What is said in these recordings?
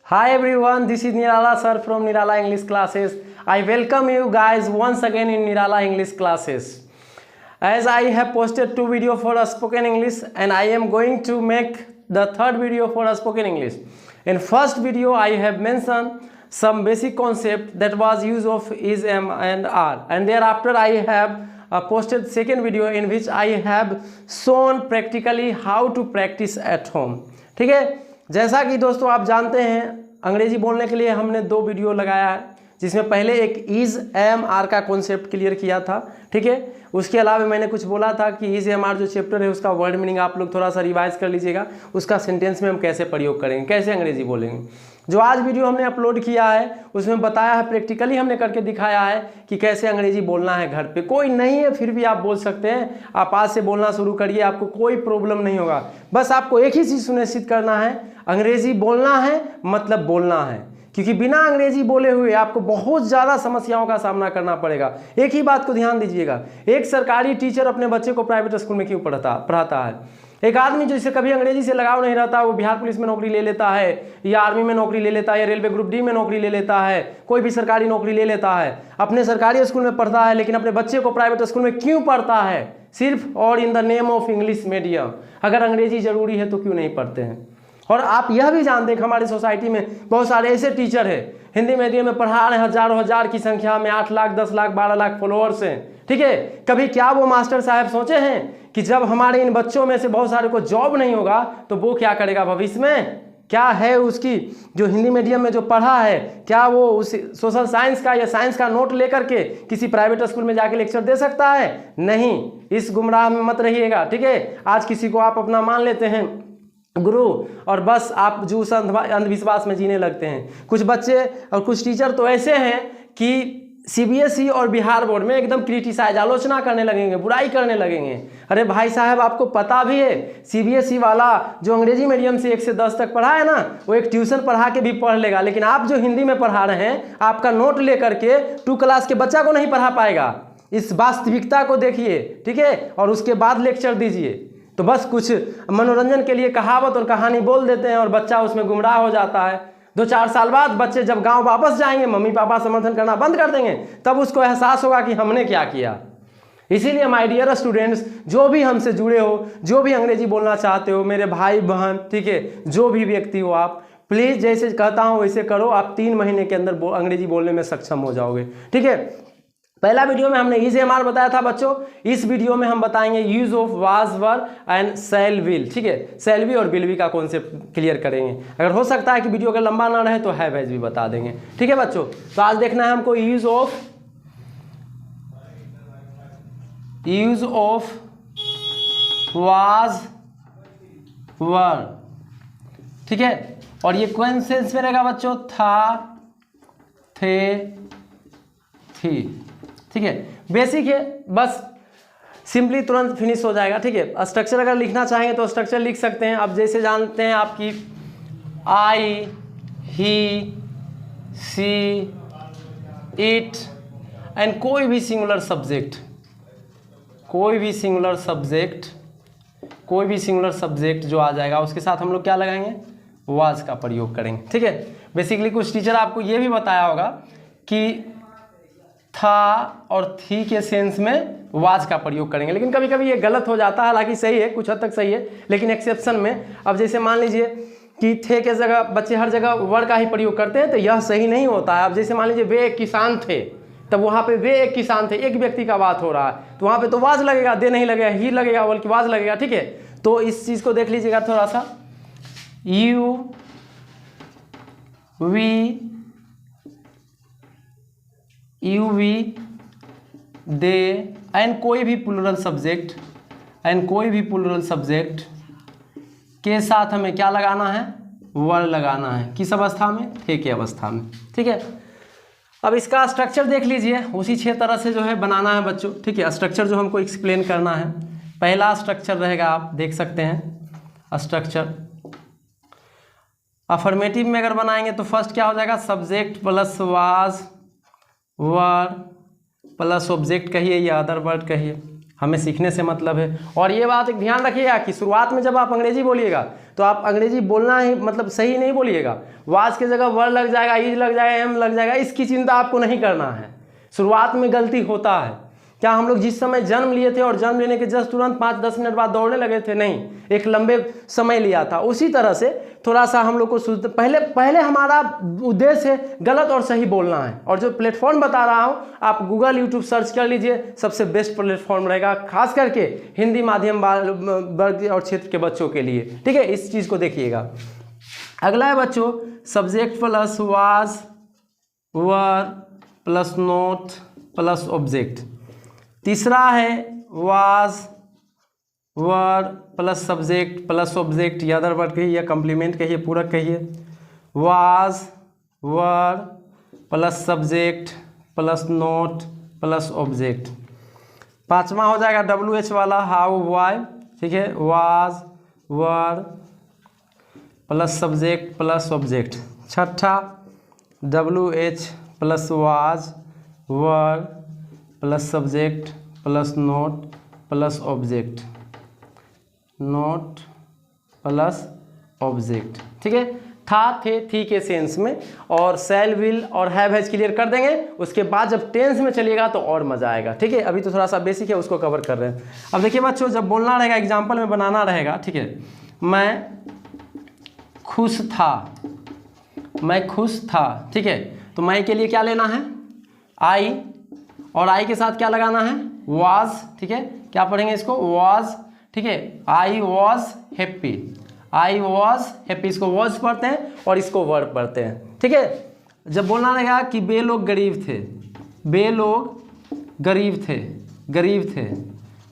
Hi everyone, this is Nirala sir from Nirala English classes. I welcome you guys once again in Nirala English classes. As I have posted 2 videos for a spoken English and I am going to make the 3rd video for a spoken English. In first video I have mentioned some basic concept that was use of is, am and are, and thereafter I have posted second video in which I have shown practically how to practice at home. ठीक है, जैसा कि दोस्तों आप जानते हैं अंग्रेजी बोलने के लिए हमने 2 वीडियो लगाया है, जिसमें पहले एक इज एम आर का कॉन्सेप्ट क्लियर किया था। ठीक है, उसके अलावा मैंने कुछ बोला था कि इज एम आर जो चैप्टर है उसका वर्ड मीनिंग आप लोग थोड़ा सा रिवाइज कर लीजिएगा, उसका सेंटेंस में हम कैसे प्रयोग करेंगे, कैसे अंग्रेजी बोलेंगे। जो आज वीडियो हमने अपलोड किया है उसमें बताया है, प्रैक्टिकली हमने करके दिखाया है कि कैसे अंग्रेजी बोलना है। घर पे कोई नहीं है फिर भी आप बोल सकते हैं, आप आज से बोलना शुरू करिए, आपको कोई प्रॉब्लम नहीं होगा। बस आपको एक ही चीज़ सुनिश्चित करना है, अंग्रेजी बोलना है मतलब बोलना है, क्योंकि बिना अंग्रेजी बोले हुए आपको बहुत ज़्यादा समस्याओं का सामना करना पड़ेगा। एक ही बात को ध्यान दीजिएगा, एक सरकारी टीचर अपने बच्चे को प्राइवेट स्कूल में क्यों पढ़ाता है? एक आदमी जिससे कभी अंग्रेजी से लगाव नहीं रहता, वो बिहार पुलिस में नौकरी ले लेता है, या आर्मी में नौकरी ले लेता है, या रेलवे ग्रुप डी में नौकरी ले लेता है, कोई भी सरकारी नौकरी ले लेता है, अपने सरकारी स्कूल में पढ़ता है, लेकिन अपने बच्चे को प्राइवेट स्कूल में क्यों पढ़ता है? सिर्फ और in the name of English medium. अगर अंग्रेजी जरूरी है तो क्यों नहीं पढ़ते हैं? और आप यह भी जानते हैं कि हमारी सोसाइटी में बहुत सारे ऐसे टीचर हैं, हिंदी मीडियम में पढ़ा रहे हजारों हजार की संख्या में, 8 लाख 10 लाख 12 लाख फॉलोअर्स हैं। ठीक है, कभी क्या वो मास्टर साहब सोचे हैं कि जब हमारे इन बच्चों में से बहुत सारे को जॉब नहीं होगा तो वो क्या करेगा भविष्य में? क्या है उसकी जो हिंदी मीडियम में जो पढ़ा है, क्या वो उस सोशल साइंस का या साइंस का नोट लेकर के किसी प्राइवेट स्कूल में जाके लेक्चर दे सकता है? नहीं, इस गुमराह में मत रहिएगा। ठीक है, आज किसी को आप अपना मान लेते हैं गुरु और बस आप जो उस अंधविश्वास में जीने लगते हैं। कुछ बच्चे और कुछ टीचर तो ऐसे हैं कि सीबीएसई और बिहार बोर्ड में एकदम क्रिटिसाइज, आलोचना करने लगेंगे, बुराई करने लगेंगे। अरे भाई साहब, आपको पता भी है सीबीएसई वाला जो अंग्रेजी मीडियम से 1 से 10 तक पढ़ा है ना, वो एक ट्यूशन पढ़ा के भी पढ़ लेगा, लेकिन आप जो हिंदी में पढ़ा रहे हैं आपका नोट लेकर के 2 क्लास के बच्चा को नहीं पढ़ा पाएगा। इस वास्तविकता को देखिए, ठीक है, और उसके बाद लेक्चर दीजिए। तो बस कुछ मनोरंजन के लिए कहावत और कहानी बोल देते हैं और बच्चा उसमें गुमराह हो जाता है। 2-4 साल बाद बच्चे जब गांव वापस जाएंगे, मम्मी पापा समर्थन करना बंद कर देंगे, तब उसको एहसास होगा कि हमने क्या किया। इसीलिए माय डियर स्टूडेंट्स, जो भी हमसे जुड़े हो, जो भी अंग्रेजी बोलना चाहते हो, मेरे भाई बहन, ठीक है, जो भी व्यक्ति हो, आप प्लीज़ जैसे कहता हूँ वैसे करो, आप 3 महीने के अंदर अंग्रेजी बोलने में सक्षम हो जाओगे। ठीक है, पहला वीडियो में हमने इज एम आर बताया था बच्चों, इस वीडियो में हम बताएंगे use of was were and shall will. ठीक है, शैल बी और विल बी का कॉन्सेप्ट क्लियर करेंगे। अगर हो सकता है कि वीडियो अगर लंबा ना रहे तो हैव हैज भी बता देंगे। ठीक है बच्चों, तो आज देखना है हमको यूज ऑफ वाज वर। ठीक है, और ये कौन सेंस में रहेगा बच्चों? था, थे, थी। ठीक है, बेसिक है, बस सिंपली तुरंत फिनिश हो जाएगा। ठीक है, स्ट्रक्चर अगर लिखना चाहेंगे तो स्ट्रक्चर लिख सकते हैं। अब जैसे जानते हैं आपकी आई, ही, सी, इट एंड कोई भी सिंगुलर सब्जेक्ट, कोई भी सिंगुलर सब्जेक्ट जो आ जाएगा उसके साथ हम लोग क्या लगाएंगे? वाज का प्रयोग करेंगे। ठीक है, बेसिकली कुछ टीचर आपको ये भी बताया होगा कि था और थी के सेंस में वाज का प्रयोग करेंगे, लेकिन कभी कभी ये गलत हो जाता है। हालांकि सही है, कुछ हद तक सही है, लेकिन एक्सेप्शन में। अब जैसे मान लीजिए कि थे के जगह बच्चे हर जगह वर का ही प्रयोग करते हैं, तो यह सही नहीं होता है। अब जैसे मान लीजिए वे एक किसान थे, तब वहाँ पे वे एक किसान थे, एक व्यक्ति का बात हो रहा है, तो वहाँ पे तो वाज लगेगा, दे नहीं लगेगा, ही लगेगा, बल्कि वाज लगेगा। ठीक है, तो इस चीज़ को देख लीजिएगा थोड़ा सा। यू, वी, दे एंड कोई भी प्लूरल सब्जेक्ट के साथ हमें क्या लगाना है? वर लगाना है। किस अवस्था में? थे की अवस्था में। ठीक है, अब इसका स्ट्रक्चर देख लीजिए, उसी 6 तरह से जो है बनाना है बच्चों। ठीक है, स्ट्रक्चर जो हमको एक्सप्लेन करना है, पहला स्ट्रक्चर रहेगा, आप देख सकते हैं स्ट्रक्चर अफर्मेटिव में अगर बनाएंगे तो फर्स्ट क्या हो जाएगा? Subject plus was, were plus object कहिए या अदर वर्ड कहिए, हमें सीखने से मतलब है। और ये बात एक ध्यान रखिएगा कि शुरुआत में जब आप अंग्रेजी बोलिएगा तो आप अंग्रेजी बोलना ही मतलब सही नहीं बोलिएगा, वाज की जगह वर लग जाएगा, इज लग जाएगा, एम लग जाएगा, इसकी चिंता आपको नहीं करना है। शुरुआत में गलती होता है। क्या हम लोग जिस समय जन्म लिए थे और जन्म लेने के जस्ट तुरंत 5-10 मिनट बाद दौड़ने लगे थे? नहीं, एक लंबे समय लिया था। उसी तरह से थोड़ा सा हम लोग को पहले हमारा उद्देश्य है गलत और सही बोलना है। और जो प्लेटफॉर्म बता रहा हूँ आप गूगल यूट्यूब सर्च कर लीजिए, सबसे बेस्ट प्लेटफॉर्म रहेगा, खास करके हिंदी माध्यम वर्ग और क्षेत्र के बच्चों के लिए। ठीक है, इस चीज़ को देखिएगा। अगला है बच्चों subject plus was, were plus not plus object. तीसरा है was, were plus subject plus object, या अदर वर्ड कहिए या कम्प्लीमेंट कहिए, पूरक कहिए। Was, were plus subject plus not plus object. पांचवा हो जाएगा WH वाला, हाउ, वाई। ठीक है, was, were plus subject plus object. छठा WH plus was, were plus subject plus not plus object, note plus object. ठीक है, था, थे, थी के सेंस में, और सेल, विल और हैव हैज क्लियर कर देंगे। उसके बाद जब टेंस में चलिएगा तो और मजा आएगा। ठीक है, अभी तो थोड़ा सा बेसिक है, उसको कवर कर रहे हैं। अब देखिए बच्चों, जब बोलना रहेगा एग्जाम्पल में बनाना रहेगा। ठीक है, मैं खुश था, मैं खुश था। ठीक है, तो मैं के लिए क्या लेना है? आई, और आई के साथ क्या लगाना है? वाज। ठीक है, क्या पढ़ेंगे इसको? वाज। ठीक है, I was happy, I was happy, इसको वॉज पढ़ते हैं और इसको वर्ब पढ़ते हैं। ठीक है, जब बोलना रहेगा कि वे लोग गरीब थे, वे लोग गरीब थे, गरीब थे।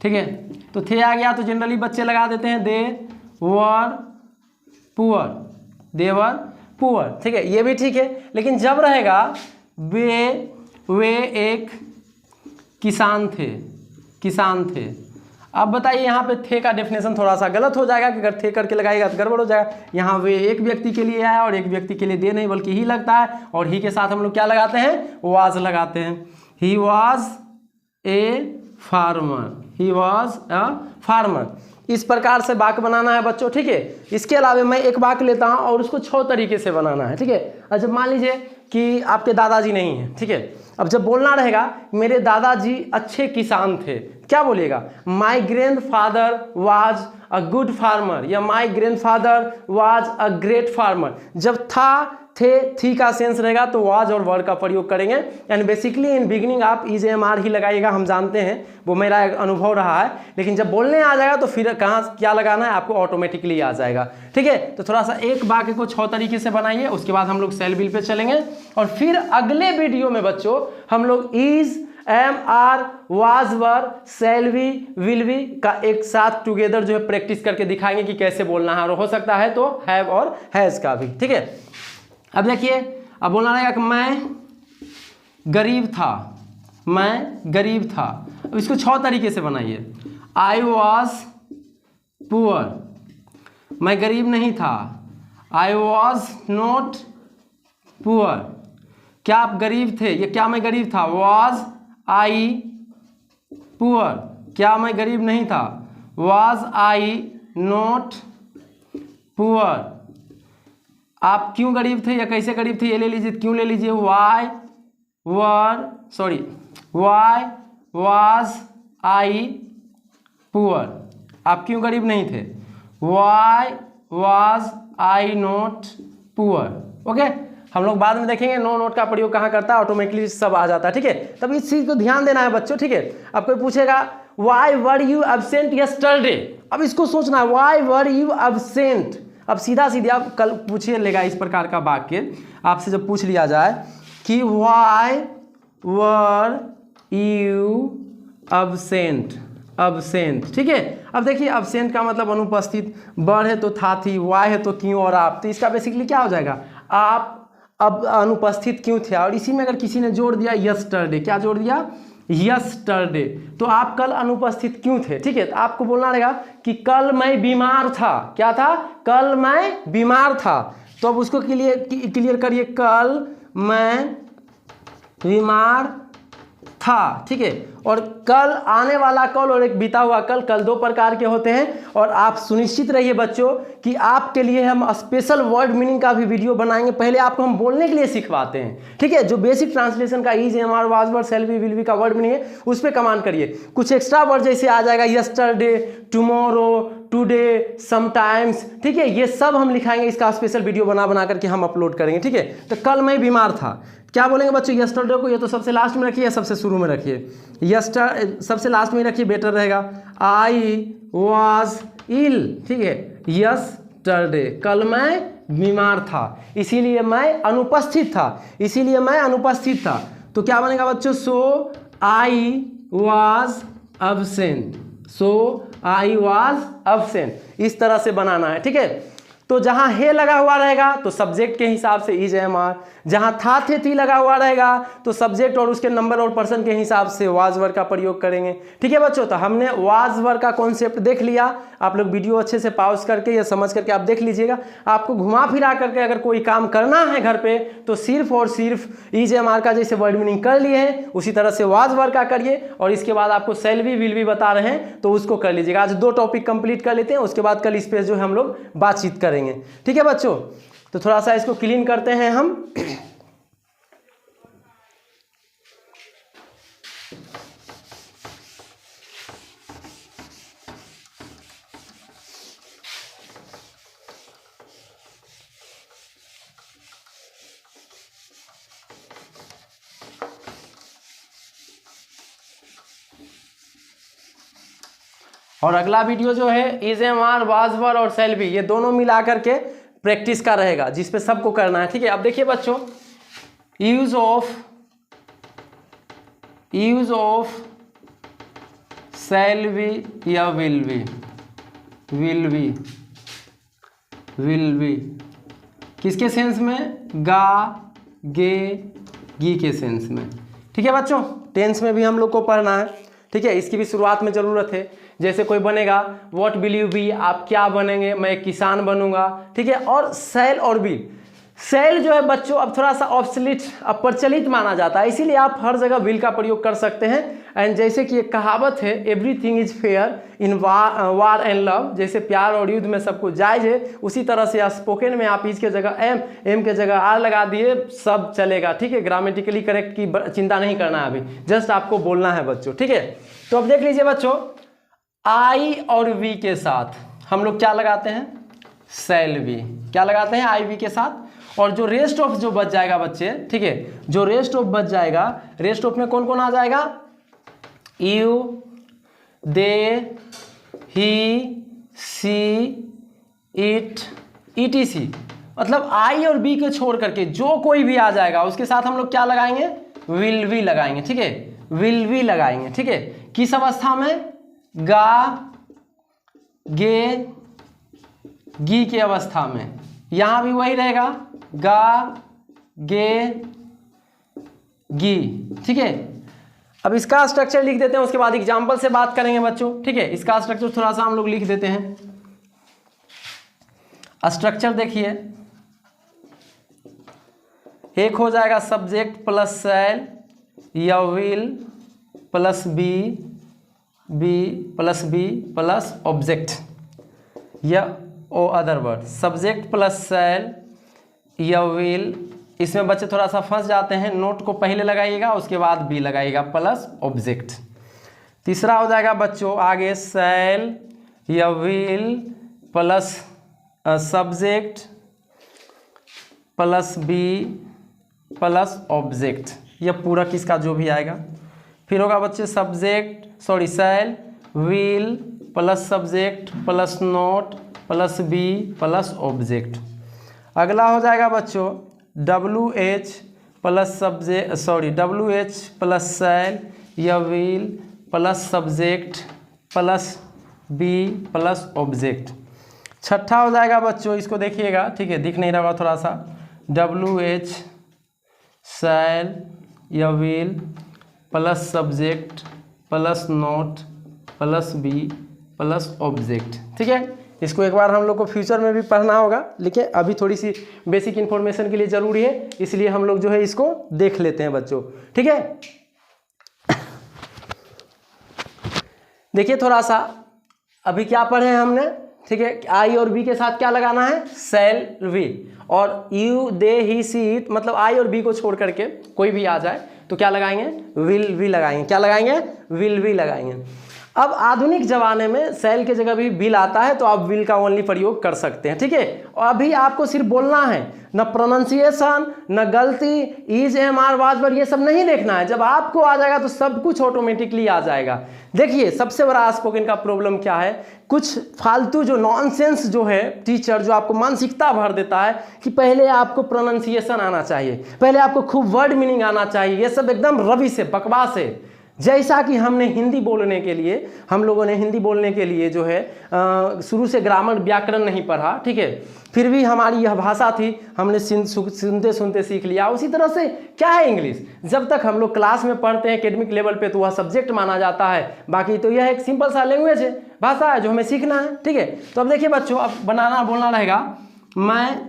ठीक है, तो थे आ गया तो जनरली बच्चे लगा देते हैं दे वर पुअर, दे वर पुअर। ठीक है, ये भी ठीक है। लेकिन जब रहेगा वे एक किसान थे, किसान थे। अब बताइए यहाँ पे थे का डेफिनेशन थोड़ा सा गलत हो जाएगा कि अगर थे करके लगाएगा तो गड़बड़ हो जाएगा। यहाँ वे एक व्यक्ति के लिए आया और एक व्यक्ति के लिए दे नहीं बल्कि ही लगता है, और ही के साथ हम लोग क्या लगाते हैं? वाज लगाते हैं। He was a farmer, he was a farmer. इस प्रकार से वाक्य बनाना है बच्चों। ठीक है, इसके अलावा मैं एक वाक्य लेता हूँ और उसको 6 तरीके से बनाना है। ठीक है, अच्छा मान लीजिए कि आपके दादाजी नहीं हैं। ठीक है, अब जब बोलना रहेगा मेरे दादाजी अच्छे किसान थे, क्या बोलिएगा? My grandfather was a good farmer, या my grandfather was a great farmer. जब था, थे, थी का सेंस रहेगा तो वाज और वर का प्रयोग करेंगे। एंड बेसिकली इन बिगिनिंग आप इज एम आर ही लगाइएगा, हम जानते हैं, वो मेरा एक अनुभव रहा है। लेकिन जब बोलने आ जाएगा तो फिर कहाँ क्या लगाना है आपको ऑटोमेटिकली आ जाएगा। ठीक है, तो थोड़ा सा एक वाक्य को 6 तरीके से बनाइए, उसके बाद हम लोग सेल विल पे चलेंगे। और फिर अगले वीडियो में बच्चों हम लोग is, am are, was, were, shall be, will be का एक साथ टुगेदर जो है प्रैक्टिस करके दिखाएंगे कि कैसे बोलना है, और हो सकता है तो हैव और हैज का भी। ठीक है, अब देखिए, अब बोलना रहेगा कि मैं गरीब था, मैं गरीब था। अब इसको 6 तरीके से बनाइए। आई वॉज पुअर, मैं गरीब नहीं था। आई वॉज नॉट पुअर, क्या आप गरीब थे? ये क्या मैं गरीब था? वॉज आई पुअर, क्या मैं गरीब नहीं था? Was I not poor. आप क्यों गरीब थे या कैसे गरीब थे? ये ले लीजिए, क्यों ले लीजिए? Why why was I poor, आप क्यों गरीब नहीं थे? Why was I not poor. Okay, हम लोग बाद में देखेंगे नो नोट का प्रयोग कहाँ करता है, ऑटोमेटिकली सब आ जाता है। ठीक है, तब इस चीज़ को ध्यान देना है बच्चों। ठीक है, अब कोई पूछेगा why were you absent yesterday, अब इसको सोचना है वाई वर यू एब्सेंट। अब सीधा सीधे आप कल पूछिए लेगा इस प्रकार का वाक्य आपसे जब पूछ लिया जाए कि why were you absent, absent. ठीक है, अब देखिए एब्सेंट का मतलब अनुपस्थित, वर है तो था, थी, वाई है तो क्यों और आप, तो इसका बेसिकली क्या हो जाएगा? आप अब अनुपस्थित क्यों थे, और इसी में अगर किसी ने जोड़ दिया यस्टरडे, क्या जोड़ दिया? यस्टरडे, तो आप कल अनुपस्थित क्यों थे? ठीक है, तो आपको बोलना रहेगा कि कल मैं बीमार था। क्या था? कल मैं बीमार था। तो अब उसको क्लियर करिए, कल मैं बीमार था, ठीक है। और कल, आने वाला कल और एक बीता हुआ कल, कल दो प्रकार के होते हैं। और आप सुनिश्चित रहिए बच्चों कि आपके लिए हम स्पेशल वर्ड मीनिंग का भी वीडियो बनाएंगे। पहले आपको हम बोलने के लिए सिखवाते हैं, ठीक है। जो बेसिक ट्रांसलेशन का is, am are, was were, shall be, will be का वर्ड मीनिंग है उस पर कमांड करिए। कुछ एक्स्ट्रा वर्ड जैसे आ जाएगा यस्टरडे, टुमारो, टुडे, समटाइम्स, ठीक है, ये सब हम लिखाएंगे। इसका स्पेशल वीडियो बना करके हम अपलोड करेंगे, ठीक है। तो कल मैं बीमार था, क्या बोलेंगे बच्चों? यस्टरडे को या तो सबसे लास्ट में रखिए या सबसे शुरू में रखिए। सबसे लास्ट में रखिए, बेटर रहेगा। आई वॉज इल, ठीक है, यस्टरडे, कल मैं बीमार था, इसीलिए मैं अनुपस्थित था, इसीलिए मैं अनुपस्थित था। तो क्या बनेगा बच्चों? So I was absent, so I was absent, इस तरह से बनाना है, ठीक है। तो जहां हे लगा हुआ रहेगा तो सब्जेक्ट के हिसाब से इज, एम आर, जहां था, थे, थी लगा हुआ रहेगा तो सब्जेक्ट और उसके नंबर और पर्सन के हिसाब से वाज वर्ड का प्रयोग करेंगे, ठीक है बच्चों। तो हमने वाज वर्ड का कॉन्सेप्ट देख लिया। आप लोग वीडियो अच्छे से पॉज करके या समझ करके आप देख लीजिएगा। आपको घुमा फिरा करके अगर कोई काम करना है घर पे तो सिर्फ और सिर्फ इज, एम आर का जैसे वर्ड मीनिंग कर लिए हैं उसी तरह से वाज वर्ड का करिए। और इसके बाद आपको शैल बी, विल बी बता रहे हैं तो उसको कर लीजिएगा। आज 2 टॉपिक कंप्लीट कर लेते हैं, उसके बाद कल इस पे जो है हम लोग बातचीत करेंगे, ठीक है बच्चों। तो थोड़ा सा इसको क्लीन करते हैं हम। और अगला वीडियो जो है is, am are, was were और शैल बी, ये दोनों मिला करके प्रैक्टिस का रहेगा जिसपे सबको करना है, ठीक है। अब देखिए बच्चों, यूज ऑफ शैल बी या विल बी किसके सेंस में? गा, गे, गी के सेंस में, ठीक है बच्चों। टेंस में भी हम लोग को पढ़ना है, ठीक है। इसकी भी शुरुआत में जरूरत है। जैसे कोई बनेगा व्हाट विल यू बी, आप क्या बनेंगे? मैं एक किसान बनूंगा, ठीक है। और शैल और विल, शैल जो है बच्चों अब थोड़ा सा ऑब्सोलीट, अब प्रचलित माना जाता है, इसीलिए आप हर जगह विल का प्रयोग कर सकते हैं। एंड जैसे कि एक कहावत है, everything is fair in war and love, जैसे प्यार और युद्ध में सब कुछ जायज है, उसी तरह से स्पोकन में आप इज के जगह एम के जगह आर लगा दिए, सब चलेगा, ठीक है। ग्रामेटिकली करेक्ट की चिंता नहीं करना है अभी, जस्ट आपको बोलना है बच्चों, ठीक है। तो अब देख लीजिए बच्चों, आई और वी के साथ हम लोग क्या लगाते हैं? शैल बी, क्या लगाते हैं? आई वी के साथ। और जो रेस्ट ऑफ जो बच जाएगा बच्चे, ठीक है, जो रेस्ट ऑफ बच जाएगा, रेस्ट ऑफ में कौन कौन आ जाएगा? You, they, he, she, it, etc. मतलब आई और बी को छोड़ करके जो कोई भी आ जाएगा उसके साथ हम लोग क्या लगाएंगे? विल बी लगाएंगे, ठीक है, विल बी लगाएंगे, ठीक है। किस अवस्था में? गा, गे, गी के अवस्था में। यहां भी वही रहेगा, गा, गे, गी, ठीक है। अब इसका स्ट्रक्चर लिख देते हैं, उसके बाद एग्जाम्पल से बात करेंगे बच्चों, ठीक है। इसका स्ट्रक्चर थोड़ा सा हम लोग लिख देते हैं। स्ट्रक्चर देखिए, एक हो जाएगा सब्जेक्ट प्लस शैल या will plus be plus object या O other word. Subject plus shall या विल, इसमें बच्चे थोड़ा सा फंस जाते हैं, नोट को पहले लगाइएगा उसके बाद बी लगाइएगा प्लस ऑब्जेक्ट। तीसरा हो जाएगा बच्चों आगे शैल या will plus subject plus be plus object, यह पूरा किसका जो भी आएगा। फिर होगा बच्चे shall will plus subject plus not plus be plus object. अगला हो जाएगा बच्चों WH प्लस शैल या will plus subject plus be plus object. छठा हो जाएगा बच्चों, इसको देखिएगा, ठीक है, दिख नहीं रहा होगा थोड़ा सा, WH शैल या will plus subject plus not plus be plus object, ठीक है। इसको एक बार हम लोग को फ्यूचर में भी पढ़ना होगा, लेकिन अभी थोड़ी सी बेसिक इन्फॉर्मेशन के लिए ज़रूरी है, इसलिए हम लोग जो है इसको देख लेते हैं बच्चों, ठीक है। देखिए थोड़ा सा, अभी क्या पढ़े हैं हमने, ठीक है, आई और बी के साथ क्या लगाना है, सेल वी, और you they he she it, मतलब आई और बी को छोड़ करके कोई भी आ जाए तो क्या लगाएंगे, विल वी लगाएंगे, क्या लगाएंगे, विल वी लगाएंगे। अब आधुनिक ज़माने में सेल की जगह भी विल आता है तो आप विल का ओनली प्रयोग कर सकते हैं, ठीक है। और अभी आपको सिर्फ बोलना है, न प्रोनाउंसिएशन, न गलती, is am are was were, ये सब नहीं देखना है। जब आपको आ जाएगा तो सब कुछ ऑटोमेटिकली आ जाएगा। देखिए सबसे बड़ा स्पोकन का प्रॉब्लम क्या है, कुछ फालतू जो नॉनसेंस जो है टीचर जो आपको मानसिकता भर देता है कि पहले आपको प्रोनाउंसिएशन आना चाहिए, पहले आपको खूब वर्ड मीनिंग आना चाहिए, ये सब एकदम रबिश है, बकवास है। जैसा कि हमने हिंदी बोलने के लिए, हम लोगों ने हिंदी बोलने के लिए जो है शुरू से ग्रामर व्याकरण नहीं पढ़ा, ठीक है, फिर भी हमारी यह भाषा थी, हमने सुनते सुनते सीख लिया। उसी तरह से क्या है इंग्लिश, जब तक हम लोग क्लास में पढ़ते हैं एकेडमिक लेवल पे तो वह सब्जेक्ट माना जाता है, बाकी तो यह एक सिंपल सा लैंग्वेज है, भाषा है जो हमें सीखना है, ठीक है। तो अब देखिए बच्चों, अब बनाना बोलना रहेगा, मैं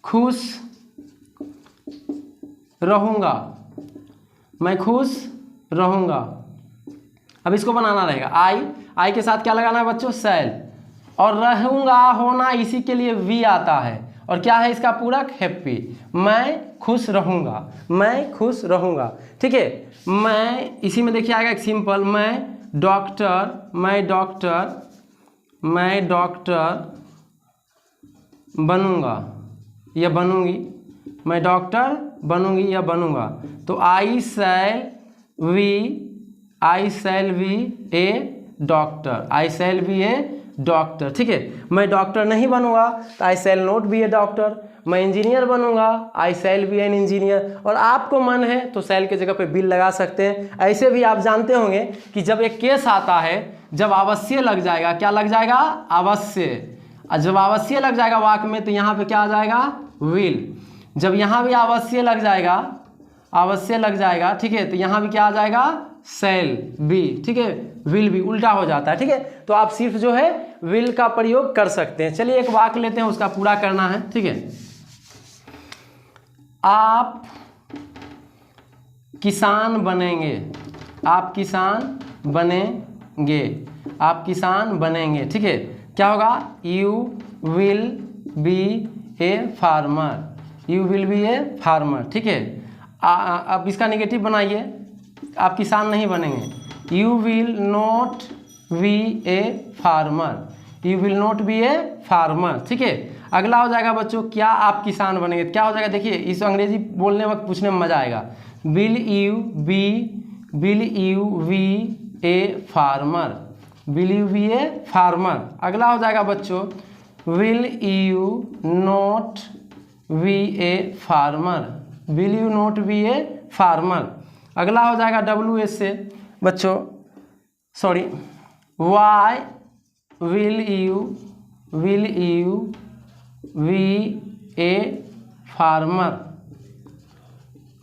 खुश रहूँगा, मैं खुश रहूँगा। अब इसको बनाना रहेगा, आई के साथ क्या लगाना है बच्चों, सेल, और रहूँगा होना इसी के लिए वी आता है, और क्या है इसका पूरक, हैप्पी। मैं खुश रहूँगा, मैं खुश रहूँगा, ठीक है। मैं इसी में देखिए आएगा एक सिंपल, मैं डॉक्टर, मैं डॉक्टर बनूँगा या बनूँगी, मैं डॉक्टर बनूँगी या बनूँगा। तो I shall be a doctor, I shall be a doctor, ठीक है। मैं डॉक्टर नहीं बनूंगा तो I shall not be a doctor. मैं इंजीनियर बनूंगा, I shall be an engineer. और आपको मन है तो शैल के जगह पे बिल लगा सकते हैं। ऐसे भी आप जानते होंगे कि जब एक केस आता है, जब अवश्य लग जाएगा, क्या लग जाएगा, अवश्य, और जब अवश्य लग जाएगा वाक्य में तो यहाँ पे क्या आ जाएगा, विल। जब यहाँ भी अवश्य लग जाएगा, ठीक है, तो यहाँ भी क्या आ जाएगा, शैल बी, ठीक है, विल भी उल्टा हो जाता है, ठीक है। तो आप सिर्फ जो है विल का प्रयोग कर सकते हैं। चलिए एक वाक्य लेते हैं, उसका पूरा करना है, ठीक है। आप किसान बनेंगे, आप किसान बनेंगे, आप किसान बनेंगे, ठीक है। क्या होगा, you will be a farmer, you will be a farmer, ठीक है। अब इसका नेगेटिव बनाइए, आप किसान नहीं बनेंगे, you will not be a farmer, you will not be a farmer, ठीक है। अगला हो जाएगा बच्चों, क्या आप किसान बनेंगे, क्या हो जाएगा, देखिए इस अंग्रेजी बोलने वक्त पूछने में मजा आएगा, will you be a farmer, will you be a farmer. अगला हो जाएगा बच्चों, will you not be a farmer, will you not be a farmer. अगला हो जाएगा WH से बच्चों, sorry, why will you be a farmer.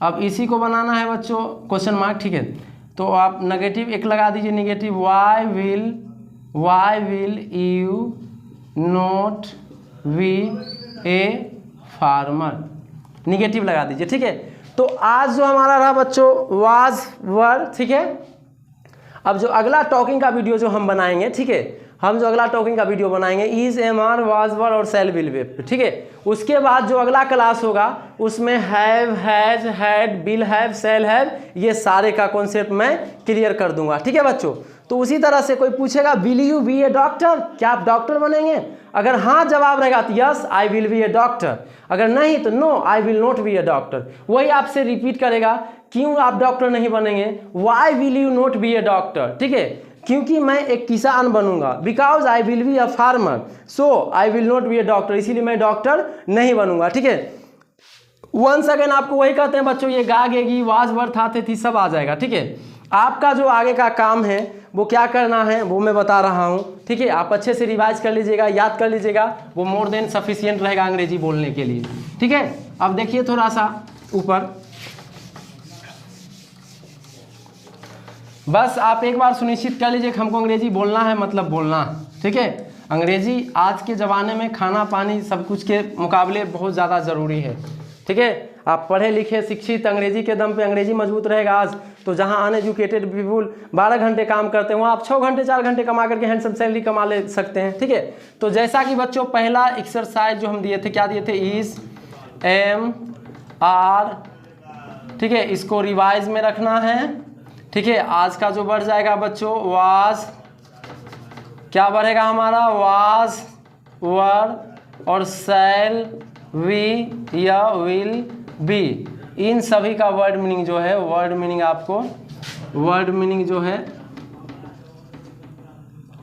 अब इसी को बनाना है बच्चों क्वेश्चन मार्क, ठीक है। तो आप नेगेटिव एक लगा दीजिए, negative, why will you not be a farmer, negative लगा दीजिए, ठीक है। तो आज जो हमारा रहा बच्चों वाज वर, ठीक है। अब जो अगला टॉकिंग का वीडियो जो हम बनाएंगे, ठीक है, हम जो अगला टॉकिंग का वीडियो बनाएंगे is, am are, was were और सेल विल बी, ठीक है। उसके बाद जो अगला क्लास होगा उसमें have, has, had, will have, shall have, ये सारे का कॉन्सेप्ट मैं क्लियर कर दूंगा, ठीक है बच्चों। तो उसी तरह से कोई पूछेगा will you be a doctor, क्या आप डॉक्टर बनेंगे, अगर हाँ जवाब रहेगा तो yes I will be a doctor, अगर नहीं तो no I will not be a doctor. वही आपसे रिपीट करेगा, क्यों आप डॉक्टर नहीं बनेंगे, why will you not be a doctor, ठीक है, क्योंकि मैं एक किसान बनूंगा, because I will be a farmer, so I will not be a doctor, इसीलिए मैं डॉक्टर नहीं बनूंगा, ठीक है। वंस अगेन आपको वही कहते हैं बच्चों, ये गा गेगी, वाज वर्थ आते थी, सब आ जाएगा, ठीक है। आपका जो आगे का काम है वो क्या करना है वो मैं बता रहा हूँ, ठीक है। आप अच्छे से रिवाइज कर लीजिएगा, याद कर लीजिएगा, वो मोर देन सफिशिएंट रहेगा अंग्रेजी बोलने के लिए, ठीक है। अब देखिए थोड़ा सा ऊपर, बस आप एक बार सुनिश्चित कर लीजिए कि हमको अंग्रेजी बोलना है, मतलब बोलना, ठीक है। अंग्रेजी आज के ज़माने में खाना पानी सब कुछ के मुकाबले बहुत ज़्यादा ज़रूरी है, ठीक है। आप पढ़े लिखे शिक्षित, अंग्रेजी के दम पे अंग्रेजी मजबूत रहेगा आज, तो जहां अनएजुकेटेड पीपुल 12 घंटे काम करते हैं वहाँ आप 6 घंटे 4 घंटे कमा करके हैंडसम सैलरी कमा ले सकते हैं। ठीक है, तो जैसा कि बच्चों पहला एक्सरसाइज जो हम दिए थे, क्या दिए थे, इज एम आर, ठीक है, इसको रिवाइज में रखना है। ठीक है, आज का जो बढ़ जाएगा बच्चों वाज, क्या बढ़ेगा हमारा, वाज, वर और शैल, वी या विल बी, इन सभी का वर्ड मीनिंग जो है, वर्ड मीनिंग आपको वर्ड मीनिंग जो है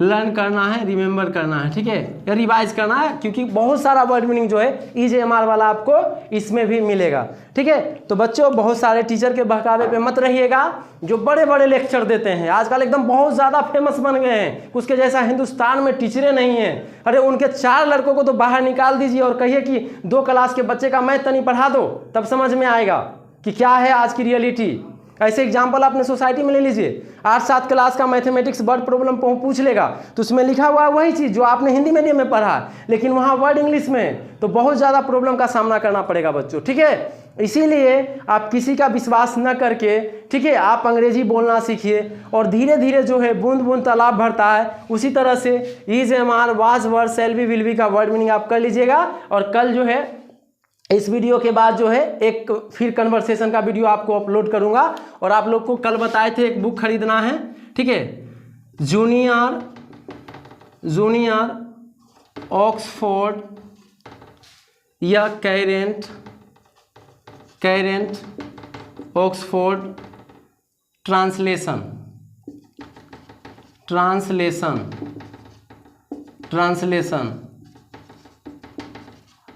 लर्न करना है, रिमेंबर करना है। ठीक है, या रिवाइज करना है, क्योंकि बहुत सारा वर्ड मीनिंग जो है इज एम आर वाला आपको इसमें भी मिलेगा। ठीक है, तो बच्चों बहुत सारे टीचर के बहकावे पे मत रहिएगा, जो बड़े बड़े लेक्चर देते हैं आजकल एकदम बहुत ज़्यादा फेमस बन गए हैं, उसके जैसा हिंदुस्तान में टीचरें नहीं हैं। अरे उनके 4 लड़कों को तो बाहर निकाल दीजिए और कहिए कि 2 क्लास के बच्चे का मैथ तनी पढ़ा दो, तब समझ में आएगा कि क्या है आज की रियलिटी। ऐसे एग्जाम्पल आपने सोसाइटी में ले लीजिए, 8-7 क्लास का मैथमेटिक्स वर्ड प्रॉब्लम पूछ लेगा तो उसमें लिखा हुआ है वही चीज़ जो आपने हिंदी मीडियम में पढ़ा, लेकिन वहाँ वर्ड इंग्लिश में, तो बहुत ज़्यादा प्रॉब्लम का सामना करना पड़ेगा बच्चों। ठीक है, इसीलिए आप किसी का विश्वास न करके, ठीक है, आप अंग्रेजी बोलना सीखिए और धीरे धीरे जो है बूंद बूंद तालाब भरता है, उसी तरह से is am are, was, were, shall be, will be का वर्ड मीनिंग आप कर लीजिएगा। और कल जो है इस वीडियो के बाद जो है एक फिर कन्वर्सेशन का वीडियो आपको अपलोड करूंगा। और आप लोग को कल बताए थे एक बुक खरीदना है, ठीक है, जूनियर ऑक्सफोर्ड या कैरेंट ऑक्सफोर्ड ट्रांसलेशन।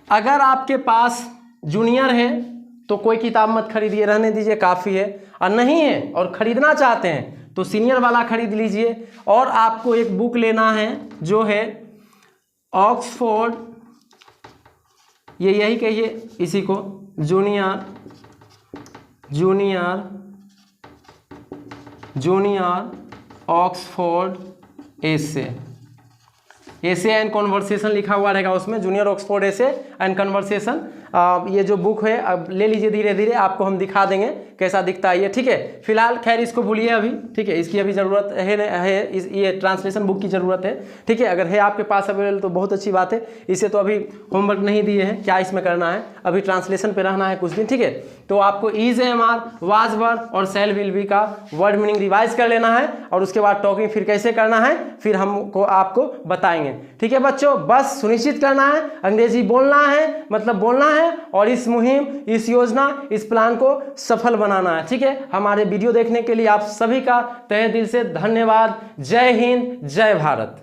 अगर आपके पास जूनियर है तो कोई किताब मत खरीदिए, रहने दीजिए, काफ़ी है। और नहीं है और ख़रीदना चाहते हैं तो सीनियर वाला ख़रीद लीजिए। और आपको एक बुक लेना है जो है ऑक्सफोर्ड, ये यही कहिए इसी को, junior Oxford essay and conversation लिखा हुआ रहेगा उसमें, junior Oxford essay and conversation. ये जो बुक है अब ले लीजिए, धीरे धीरे आपको हम दिखा देंगे कैसा दिखता है ये। ठीक है, फिलहाल खैर इसको भूलिए अभी, ठीक है, इसकी अभी ज़रूरत है ये ट्रांसलेशन बुक की ज़रूरत है। ठीक है, अगर है आपके पास अवेलेबल तो बहुत अच्छी बात है। इसे तो अभी होमवर्क नहीं दिए हैं, क्या इसमें करना है, अभी ट्रांसलेशन पे रहना है कुछ दिन। ठीक है, तो आपको is am are, was, were और शैल विल बी का वर्ड मीनिंग रिवाइज कर लेना है और उसके बाद टॉकिंग फिर कैसे करना है फिर हमको आपको बताएंगे। ठीक है बच्चों, बस सुनिश्चित करना है, अंग्रेजी बोलना है, मतलब बोलना है, और इस मुहिम, इस योजना, इस प्लान को सफल बनाना है। ठीक है, हमारे वीडियो देखने के लिए आप सभी का तहे दिल से धन्यवाद। जय हिंद, जय भारत।